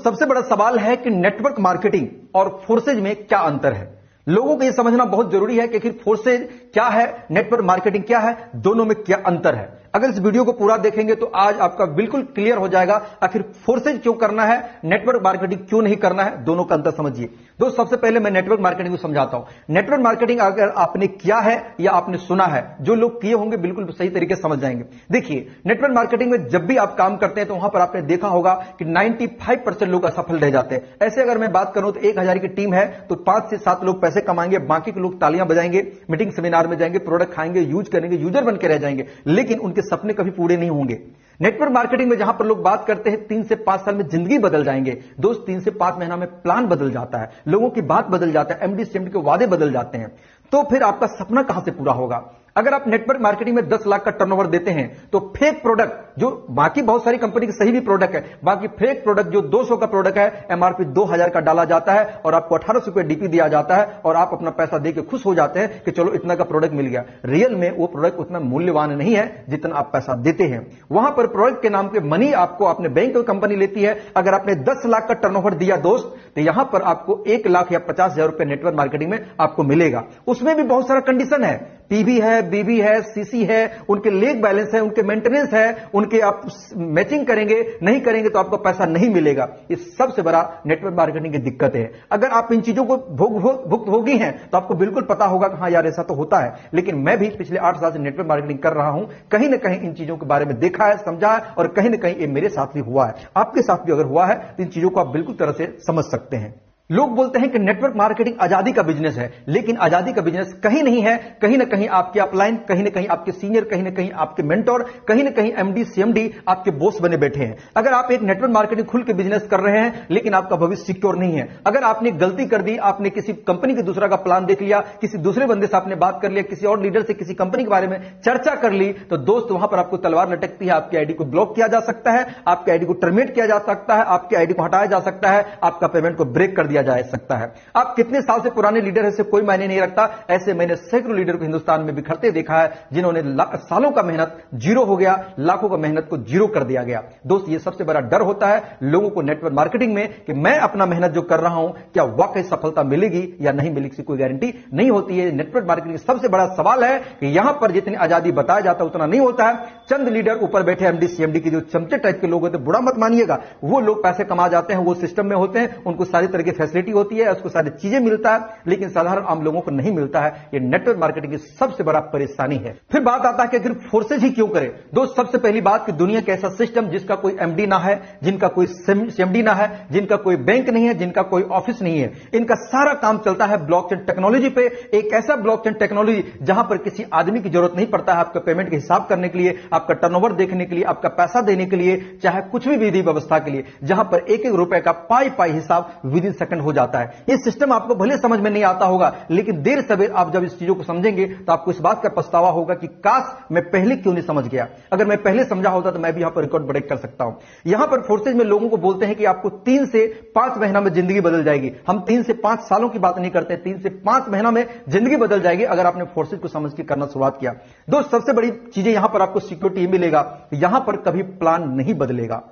सबसे बड़ा सवाल है कि नेटवर्क मार्केटिंग और फोर्सेज में क्या अंतर है। लोगों को यह समझना बहुत जरूरी है कि आखिर फोर्सेज क्या है, नेटवर्क मार्केटिंग क्या है, दोनों में क्या अंतर है। अगर इस वीडियो को पूरा देखेंगे तो आज आपका बिल्कुल क्लियर हो जाएगा आखिर फोर्सेज क्यों करना है, नेटवर्क मार्केटिंग क्यों नहीं करना है, दोनों का अंतर समझिए। दोस्तों सबसे पहले मैं नेटवर्क मार्केटिंग को समझाता हूं। नेटवर्क मार्केटिंग अगर आपने किया है या आपने सुना है, जो लोग किए होंगे बिल्कुल सही तरीके से समझ जाएंगे। देखिए, नेटवर्क मार्केटिंग में जब भी आप काम करते हैं तो वहां पर आपने देखा होगा कि 95% लोग असफल रह जाते हैं। ऐसे अगर मैं बात करूं तो 1000 की टीम है तो 5 से 7 लोग पैसे कमाएंगे, बाकी के लोग तालियां बजाएंगे, मीटिंग सेमिनार में जाएंगे, प्रोडक्ट खाएंगे, यूज करेंगे, यूजर बन के रह जाएंगे, लेकिन उनके सपने कभी पूरे नहीं होंगे। नेटवर्क मार्केटिंग में जहां पर लोग बात करते हैं 3 से 5 साल में जिंदगी बदल जाएंगे, दोस्त 3 से 5 महीना में प्लान बदल जाता है, लोगों की बात बदल जाता है, एमडी सीएमडी के वादे बदल जाते हैं, तो फिर आपका सपना कहां से पूरा होगा। अगर आप नेटवर्क मार्केटिंग में 10 लाख का टर्नओवर देते हैं तो फेक प्रोडक्ट, जो बाकी बहुत सारी कंपनी के सही भी प्रोडक्ट है, बाकी फेक प्रोडक्ट जो 200 का प्रोडक्ट है एमआरपी 2000 का डाला जाता है और आपको 1800 रुपए डीपी दिया जाता है और आप अपना पैसा देके खुश हो जाते हैं कि चलो इतना का प्रोडक्ट मिल गया। रियल में वो प्रोडक्ट उतना मूल्यवान नहीं है जितना आप पैसा देते हैं। वहां पर प्रोडक्ट के नाम पे मनी आपको अपने बैंक कंपनी लेती है। अगर आपने 10 लाख का टर्नओवर दिया दोस्त, तो यहां पर आपको 1 लाख या 50,000 रुपए नेटवर्क मार्केटिंग में आपको मिलेगा। उसमें भी बहुत सारा कंडीशन है, पीबी है, बीबी है, सीसी है, उनके लेग बैलेंस है, उनके मेंटेनेंस है, उनके आप मैचिंग करेंगे, नहीं करेंगे तो आपको पैसा नहीं मिलेगा। ये सबसे बड़ा नेटवर्क मार्केटिंग की दिक्कत है। अगर आप इन चीजों को भुगतभोगी हैं तो आपको बिल्कुल पता होगा कि हाँ यार ऐसा तो होता है, लेकिन मैं भी पिछले 8 साल से नेटवर्क मार्केटिंग कर रहा हूं, कहीं ना कहीं इन चीजों के बारे में देखा है, समझा है और कहीं ना कहीं ये मेरे साथ भी हुआ है, आपके साथ भी अगर हुआ है तो इन चीजों को आप बिल्कुल तरह से समझ सकते हैं। लोग बोलते हैं कि नेटवर्क मार्केटिंग आजादी का बिजनेस है, लेकिन आजादी का बिजनेस कहीं नहीं है। कहीं ना कहीं आपके अपलाइन, कहीं ना कहीं आपके सीनियर, कहीं ना कहीं आपके मेंटोर, कहीं ना कहीं एमडी सीएमडी आपके बॉस बने बैठे हैं। अगर आप एक नेटवर्क मार्केटिंग खुल के बिजनेस कर रहे हैं लेकिन आपका भविष्य सिक्योर नहीं है, अगर आपने गलती कर दी, आपने किसी कंपनी के दूसरा का प्लान देख लिया, किसी दूसरे बंदे से आपने बात कर लिया, किसी और लीडर से किसी कंपनी के बारे में चर्चा कर ली, तो दोस्त वहां पर आपको तलवार लटकती है। आपकी आईडी को ब्लॉक किया जा सकता है, आपकी आईडी को टर्मिनेट किया जा सकता है, आपकी आईडी को हटाया जा सकता है, आपका पेमेंट को ब्रेक कर दिया जा सकता है। आप कितने साल से पुराने लीडर है, इससे कोई मायने नहीं रखता। ऐसे मैंने सैकड़ों लीडर को हिंदुस्तान में बिखरते देखा है, जिन्होंने सालों का मेहनत जीरो हो गया, लाखों का मेहनत को जीरो कर दिया गया। दोस्त ये सबसे बड़ा डर होता है लोगों को नेटवर्क मार्केटिंग में कि मैं अपना मेहनत जो कर रहा हूं क्या वाकई सफलता मिलेगी या नहीं मिलेगी, इसकी कोई गारंटी नहीं होती है। नेटवर्क मार्केटिंग सबसे बड़ा सवाल है कि यहां पर जितनी आजादी बताया जाता है उतना नहीं होता है। चंद लीडर ऊपर बैठे एमडी सीएमडी के जो चमचे टाइप के लोग होते हैं, बुरा मत मानिएगा, वो लोग पैसे कमा जाते हैं, वो सिस्टम में होते हैं, उनको सारी तरह की फैसिलिटी होती है, उसको सारी चीजें मिलता है, लेकिन साधारण आम लोगों को नहीं मिलता है। ये नेटवर्क मार्केटिंग की सबसे बड़ा परेशानी है। फिर बात आता है कि आखिर फोर्सेज ही क्यों करें। दोस्त सबसे पहली बात कि दुनिया का ऐसा सिस्टम जिसका कोई एमडी ना है, जिनका कोई सीएमडी ना है, जिनका कोई बैंक नहीं है, जिनका कोई ऑफिस नहीं है, इनका सारा काम चलता है ब्लॉकचेन टेक्नोलॉजी पे। एक ऐसा ब्लॉकचेन टेक्नोलॉजी जहां पर किसी आदमी की जरूरत नहीं पड़ता है आपका पेमेंट के हिसाब करने के लिए, आपका टर्नओवर देखने के लिए, आपका पैसा देने के लिए, चाहे कुछ भी विधि व्यवस्था के लिए, जहां पर एक एक रुपए का पाई पाई हिसाब विद इन सेकंड हो जाता है। ये सिस्टम आपको भले समझ में नहीं आता होगा, लेकिन देर सवेर आप जब इस चीजों को समझेंगे तो आपको इस बात का पछतावा होगा कि काश मैं पहले क्यों नहीं समझ गया। अगर मैं पहले समझा होता तो मैं भी यहां पर रिकॉर्ड ब्रेक कर सकता हूं। यहां पर फोर्सेज में लोगों को बोलते हैं कि आपको 3 से 5 महीना में जिंदगी बदल जाएगी। हम 3 से 5 सालों की बात नहीं करते, 3 से 5 महीना में जिंदगी बदल जाएगी अगर आपने फोर्सेज को समझ के करना शुरुआत किया। दोस्त सबसे बड़ी चीजें यहां पर आपको सिक्योरिटी मिलेगा, यहां पर कभी प्लान नहीं बदलेगा,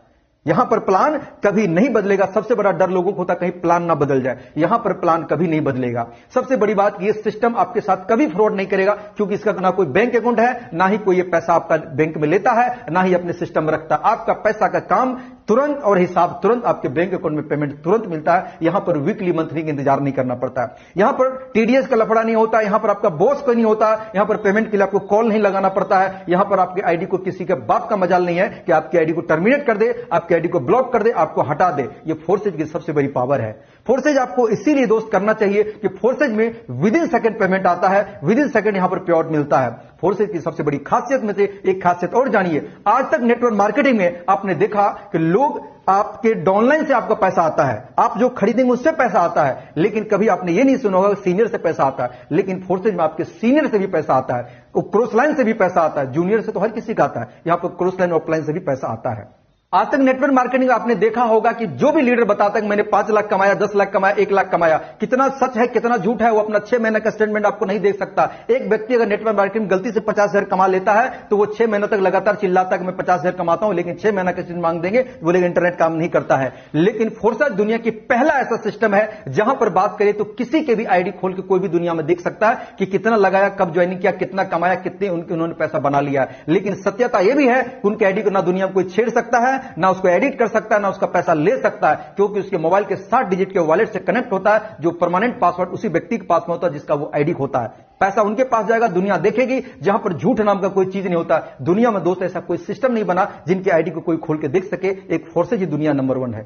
यहां पर प्लान कभी नहीं बदलेगा। सबसे बड़ा डर लोगों को होता कहीं प्लान ना बदल जाए, यहां पर प्लान कभी नहीं बदलेगा। सबसे बड़ी बात ये सिस्टम आपके साथ कभी फ्रॉड नहीं करेगा, क्योंकि इसका ना कोई बैंक अकाउंट है, ना ही कोई ये पैसा आपका बैंक में लेता है, ना ही अपने सिस्टम में रखता। आपका पैसा का काम तुरंत और हिसाब तुरंत आपके बैंक अकाउंट में पेमेंट तुरंत मिलता है। यहां पर वीकली मंथली का इंतजार नहीं करना पड़ता है, यहां पर टीडीएस का लफड़ा नहीं होता, यहां पर आपका बॉस का नहीं होता, यहां पर पेमेंट के लिए आपको कॉल नहीं लगाना पड़ता है, यहां पर आपकी आईडी को किसी के बाप का मजाल नहीं है कि आपकी आईडी को टर्मिनेट कर दे, आपकी आईडी को ब्लॉक कर दे, आपको हटा दे। ये फोर्सेज की सबसे बड़ी पावर है। फोर्सेज आपको इसीलिए दोस्त करना चाहिए कि फोर्सेज में विद इन सेकंड पेमेंट आता है, विद इन सेकंड यहां पर पेआउट मिलता है। फोर्सेज की सबसे बड़ी खासियत में से एक खासियत और जानिए। आज तक नेटवर्क मार्केटिंग में आपने देखा कि लोग आपके डाउनलाइन से आपका पैसा आता है, आप जो खरीदेंगे उससे पैसा आता है, लेकिन कभी आपने ये नहीं सुना होगा सीनियर से पैसा आता है। लेकिन फोर्सेज में आपके सीनियर से भी पैसा आता है, क्रॉस लाइन से भी पैसा आता है, जूनियर से तो हर किसी का आता है, यहां पर क्रॉस लाइन ऑफलाइन से भी पैसा आता है। आज तक नेटवर्क मार्केटिंग आपने देखा होगा कि जो भी लीडर बताता है कि मैंने 5 लाख कमाया, 10 लाख कमाया, 1 लाख कमाया, कितना सच है कितना झूठ है वो अपना 6 महीने का स्टेटमेंट आपको नहीं देख सकता। एक व्यक्ति अगर नेटवर्क मार्केटिंग गलती से 50,000 कमा लेता है तो वो 6 महीने तक लगातार चिल्लाता है कि मैं 50,000 कमाता हूं, लेकिन 6 महीना का स्टेटमेंट मांग देंगे, बोलेंगे इंटरनेट काम नहीं करता है। लेकिन फोर्साइट दुनिया की पहला ऐसा सिस्टम है जहां पर बात करें तो किसी के भी आईडी खोल के कोई भी दुनिया में देख सकता है कि कितना लगाया, कब ज्वाइनिंग किया, कितना कमाया, कितने उन्होंने पैसा बना लिया। लेकिन सत्यता यह भी है कि उनके आईडी को ना दुनिया में कोई छेड़ सकता है, ना उसको एडिट कर सकता है, ना उसका पैसा ले सकता है, क्योंकि उसके मोबाइल के 7 डिजिट के वॉलेट से कनेक्ट होता है, जो परमानेंट पासवर्ड उसी व्यक्ति के पास में होता है जिसका वो आईडी होता है। पैसा उनके पास जाएगा, दुनिया देखेगी। जहां पर झूठ नाम का कोई चीज नहीं होता दुनिया में दोस्त, ऐसा कोई सिस्टम नहीं बना जिनके आईडी को कोई खोल के देख सके। एक फोर्सेज ही दुनिया नंबर 1 है।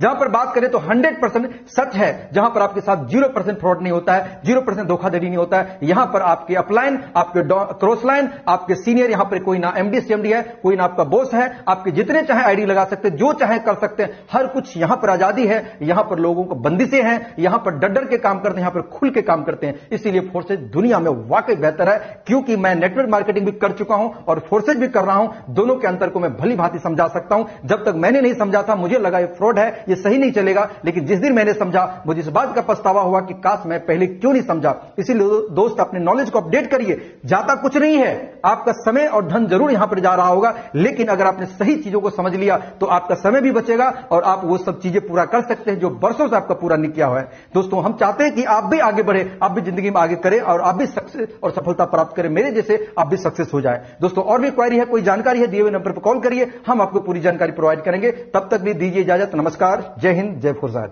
जहां पर बात करें तो 100% सच है, जहां पर आपके साथ 0% फ्रॉड नहीं होता है, 0% धोखाधड़ी नहीं होता है। यहां पर आपके अपलाइन, आपके क्रॉस लाइन, आपके सीनियर, यहां पर कोई ना एमडी सीएमडी है, कोई ना आपका बॉस है, आपके जितने चाहे आईडी लगा सकते हैं, जो चाहे कर सकते हैं, हर कुछ यहां पर आजादी है। यहां पर लोगों को बंदिशें हैं, यहां पर डर के काम करते हैं, यहां पर खुल के काम करते हैं। इसीलिए फोर्सेज दुनिया में वाकई बेहतर है, क्योंकि मैं नेटवर्क मार्केटिंग भी कर चुका हूं और फोर्सेज भी कर रहा हूं। दोनों के अंतर को मैं भली भांति समझा सकता हूं। जब तक मैंने नहीं समझा था, मुझे लगा ये फ्रॉड है, ये सही नहीं चलेगा, लेकिन जिस दिन मैंने समझा, मुझे इस बात का पछतावा हुआ कि काश मैं पहले क्यों नहीं समझा। इसीलिए दोस्त अपने नॉलेज को अपडेट करिए। जाता कुछ नहीं है, आपका समय और धन जरूर यहां पर जा रहा होगा, लेकिन अगर आपने सही चीजों को समझ लिया तो आपका समय भी बचेगा और आप वो सब चीजें पूरा कर सकते हैं जो वर्षों से आपका पूरा नहीं किया हुआ है। दोस्तों, हम चाहते हैं कि आप भी आगे बढ़े, आप भी जिंदगी में आगे करें और आप भी सक्सेस और सफलता प्राप्त करें, मेरे जैसे आप भी सक्सेस हो जाए। दोस्तों, और भी क्वेरी है, कोई जानकारी है, दिए हुए नंबर पर कॉल करिए, हम आपको पूरी जानकारी प्रोवाइड करेंगे। तब तक भी दीजिए इजाजत। नमस्कार, जय हिंद, जय फोर्साइट।